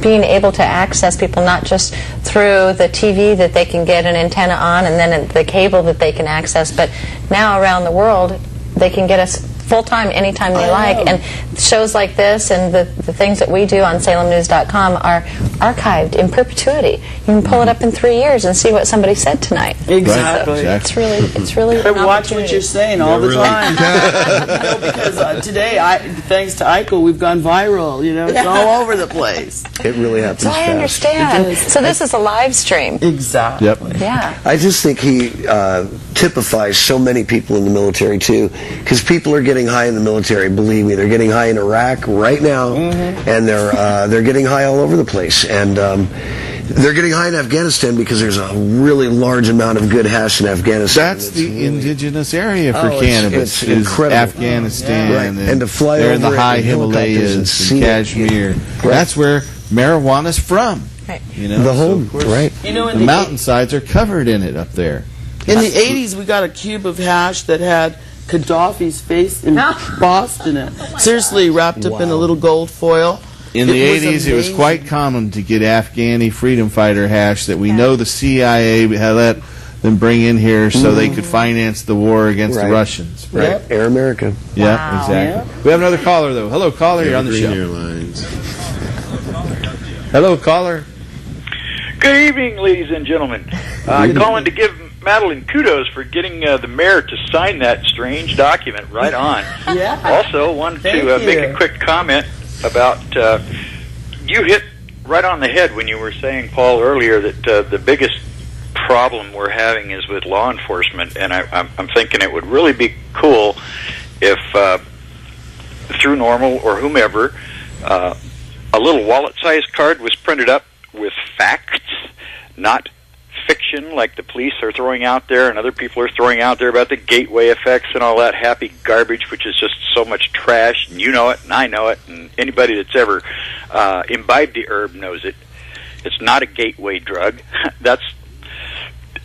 being able to access people not just through the TV that they can get an antenna on and then the cable that they can access, but now around the world they can get us full-time anytime they like. And shows like this and the things that we do on salemnews.com are archived in perpetuity. You can pull it up in 3 years and see what somebody said tonight. Exactly. So it's really I watch what you're saying all the time. You know, because today, thanks to Eichel, we've gone viral. You know, it's all over the place. It really happens So I understand. So this is a live stream. Exactly. Yep. Yeah. I just think he typifies so many people in the military too, because people are getting high in the military. Believe me, they're getting high in Iraq right now, and they're getting high all over the place, and they're getting high in Afghanistan because there's a really large amount of good hash in Afghanistan. That's the indigenous area for cannabis. It's incredible. Afghanistan, and to fly there over in the high in Himalayas and Kashmir. That's where marijuana's from. Right. You know, the home, right? You know, the mountainsides are covered in it up there. In the 80s, we got a cube of hash that had Gaddafi's face embossed in it. Seriously, wrapped up in a little gold foil. In the 80s, it was quite common to get Afghani freedom fighter hash that we know the CIA had let them bring in here so they could finance the war against the Russians. Right. Yep. Air America. Yeah, exactly. We have another caller, though. Hello, caller. You're on the show. Airlines. Hello, caller. Good evening, ladies and gentlemen. I'm calling to give Madeline kudos for getting the mayor to sign that strange document right on. Yeah. Also, wanted to make a quick comment about you hit right on the head when you were saying, Paul, earlier that the biggest problem we're having is with law enforcement, and I'm thinking it would really be cool if through Normal or whomever a little wallet-sized card was printed up with facts, not fiction like the police are throwing out there and other people are throwing out there about the gateway effects and all that happy garbage, which is just so much trash, and you know it and I know it, and anybody that's ever imbibed the herb knows it. It's not a gateway drug. That's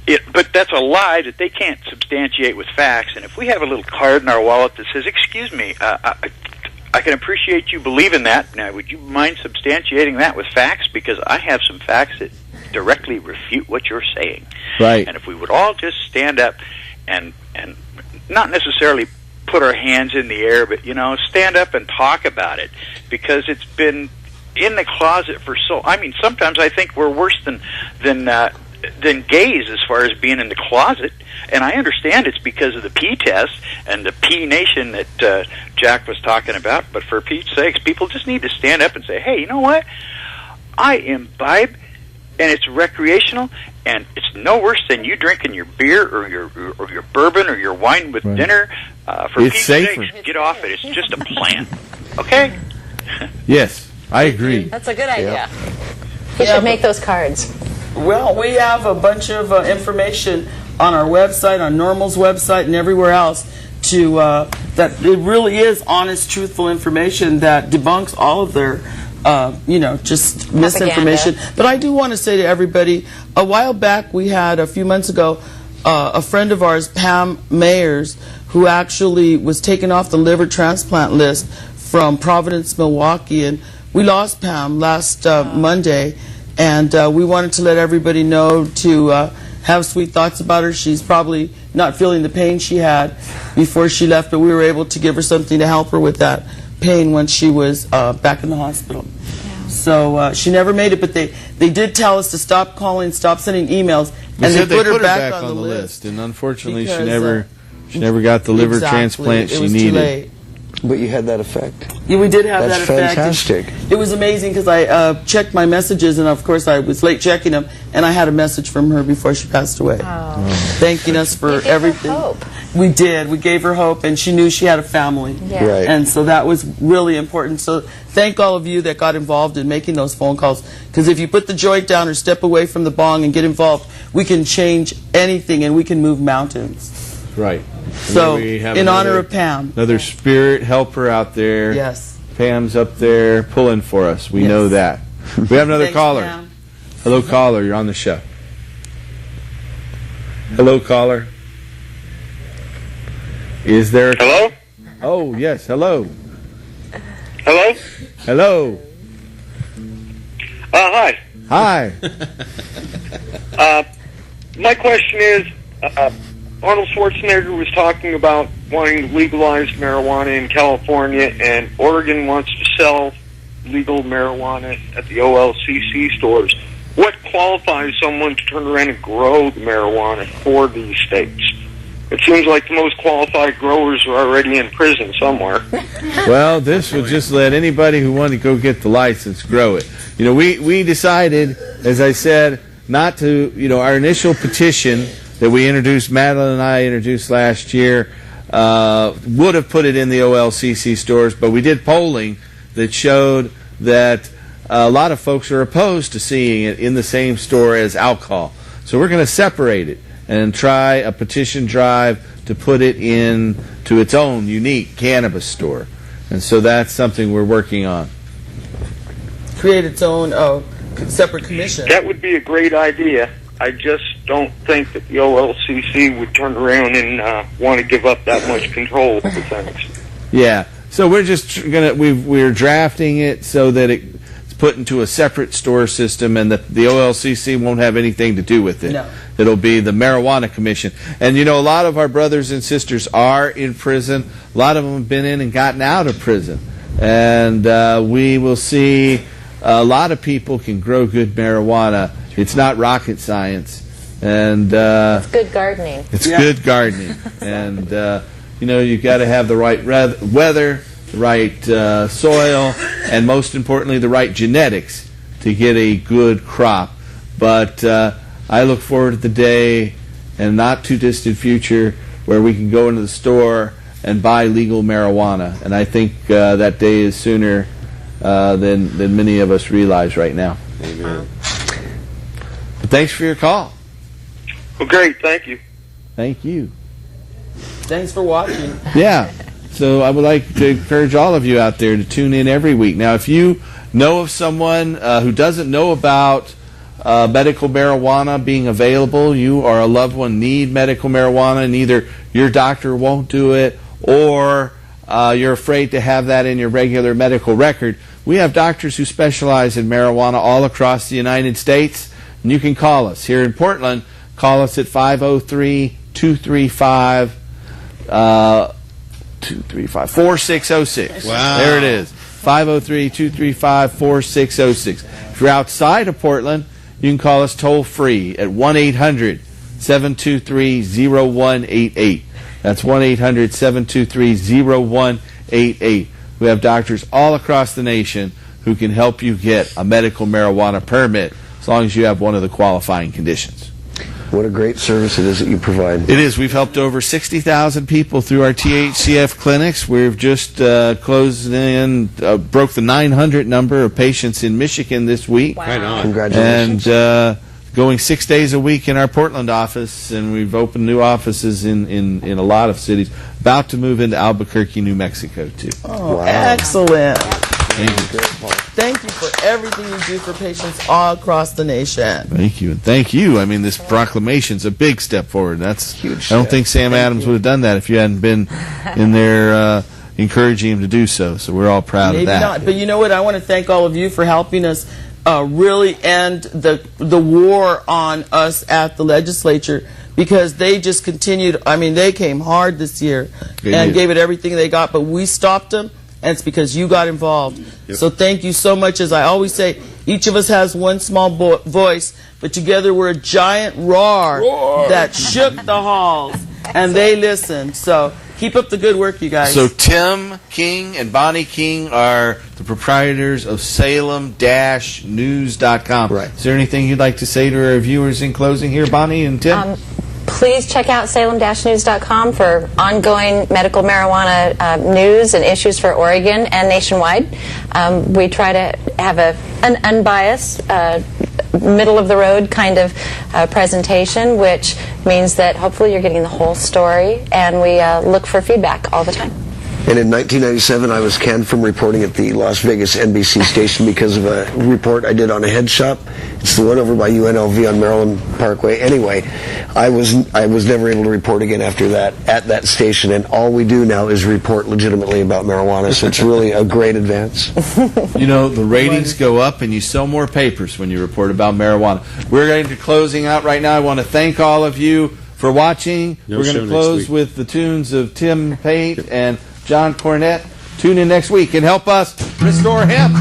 it, but that's a lie that they can't substantiate with facts. And if we have a little card in our wallet that says, excuse me, I can appreciate you believe in that. Now, would you mind substantiating that with facts? Because I have some facts that directly refute what you're saying. Right. And if we would all just stand up and not necessarily put our hands in the air, but, stand up and talk about it, because it's been in the closet for sometimes I think we're worse than gays as far as being in the closet. And I understand it's because of the P test and the P nation that Jack was talking about, but for Pete's sakes, people just need to stand up and say, hey, you know what? I imbibe, and it's recreational, and it's no worse than you drinking your beer or your bourbon or your wine with dinner. For Pete's sakes, get off it. It's just a plant. Okay? Yes, I agree. That's a good idea. You should make those cards. Well, we have a bunch of information on our website, on Normal's website, and everywhere else that it really is honest, truthful information that debunks all of their just misinformation. But I do want to say to everybody, a while back a few months ago, a friend of ours, Pam Mayers, who actually was taken off the liver transplant list from Providence, Milwaukee, and we lost Pam last Monday, and we wanted to let everybody know to have sweet thoughts about her. She's probably not feeling the pain she had before she left, but we were able to give her something to help her with that pain when she was back in the hospital. Yeah. So she never made it, but they did tell us to stop calling, stop sending emails, and they put her back on the list. And unfortunately, because, she never got the liver transplant she needed. Too late. But you had that effect. Yeah, we did have that effect. That's fantastic. It was amazing because I checked my messages, and of course I was late checking them, and I had a message from her before she passed away, thanking us for everything. Hope. We did. We gave her hope, and she knew she had a family. Yeah. Right. And so that was really important. So thank all of you that got involved in making those phone calls, because if you put the joint down or step away from the bong and get involved, we can change anything, and we can move mountains. Right. So, in honor of Pam. Another spirit helper out there. Yes. Pam's up there pulling for us. We know that. We have another caller. Pam. Hello, caller. You're on the show. Hello, caller. Is there a... Hello? Oh, yes. Hello. Hello? Hello. Hi. Hi. My question is, Arnold Schwarzenegger was talking about wanting to legalize marijuana in California, and Oregon wants to sell legal marijuana at the OLCC stores. What qualifies someone to turn around and grow the marijuana for these states? It seems like the most qualified growers are already in prison somewhere. Well, this would just let anybody who wanted to go get the license grow it. We decided, as I said, not to, our initial petition that we introduced, Madeline and I introduced last year, would have put it in the OLCC stores, but we did polling that showed that a lot of folks are opposed to seeing it in the same store as alcohol. So we're going to separate it and try a petition drive to put it into its own unique cannabis store. And so that's something we're working on. Create its own separate commission. That would be a great idea. I just don't think that the OLCC would turn around and want to give up that much control over things. Yeah. So we're just we're drafting it so that it's put into a separate store system, and the OLCC won't have anything to do with it. No. It'll be the Marijuana Commission. And a lot of our brothers and sisters are in prison. A lot of them have been in and gotten out of prison. And we will see a lot of people can grow good marijuana. It's not rocket science, and it's good gardening. It's good gardening, and you've got to have the right weather, the right soil, and most importantly, the right genetics to get a good crop. But I look forward to the day, and not too distant future, where we can go into the store and buy legal marijuana, and I think that day is sooner than many of us realize right now. Amen. But thanks for your call. Well, great. Thank you. Thank you. Thanks for watching. Yeah. So I would like to encourage all of you out there to tune in every week. Now, if you know of someone who doesn't know about medical marijuana being available, you or a loved one need medical marijuana, and either your doctor won't do it or you're afraid to have that in your regular medical record, we have doctors who specialize in marijuana all across the United States. And you can call us. Here in Portland, call us at 503-235-4606. Wow. There it is. 503-235-4606. If you're outside of Portland, you can call us toll free at 1-800-723-0188. That's 1-800-723-0188. We have doctors all across the nation who can help you get a medical marijuana permit as long as you have one of the qualifying conditions. What a great service it is that you provide. It is. We've helped over 60,000 people through our THCF clinics. We've just closed in, broke the 900 number of patients in Michigan this week. Wow. Right on. Congratulations. And going 6 days a week in our Portland office, and we've opened new offices in a lot of cities. About to move into Albuquerque, New Mexico, too. Oh, wow. Excellent. Thank you. Thank you for everything you do for patients all across the nation. Thank you. And thank you. I mean, this proclamation's a big step forward. That's huge. I don't think Sam Adams would have done that if you hadn't been in there encouraging him to do so. So we're all proud of that. Maybe not. But you know what? I want to thank all of you for helping us really end the war on us at the legislature, because they just continued. I mean, they came hard this year and gave it everything they got, but we stopped them. And it's because you got involved. Yep. So thank you so much. As I always say, each of us has one small voice, but together we're a giant roar that shook the halls, and they listened. So keep up the good work, you guys. So Tim King and Bonnie King are the proprietors of Salem-News.com. Right. Is there anything you'd like to say to our viewers in closing here, Bonnie and Tim? Please check out Salem-News.com for ongoing medical marijuana news and issues for Oregon and nationwide. We try to have an unbiased, middle-of-the-road kind of presentation, which means that hopefully you're getting the whole story, and we look for feedback all the time. And in 1997, I was canned from reporting at the Las Vegas NBC station because of a report I did on a head shop. It's the one over by UNLV on Maryland Parkway. Anyway, I was never able to report again after that at that station, and all we do now is report legitimately about marijuana, so it's really a great advance. You know, the ratings go up and you sell more papers when you report about marijuana. We're going to closing out right now. I want to thank all of you for watching. We're going to close with the tunes of Tim Pate and John Cornett. Tune in next week and help us restore hemp.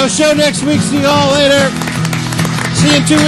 Show next week. See you all later. See you in 2 weeks.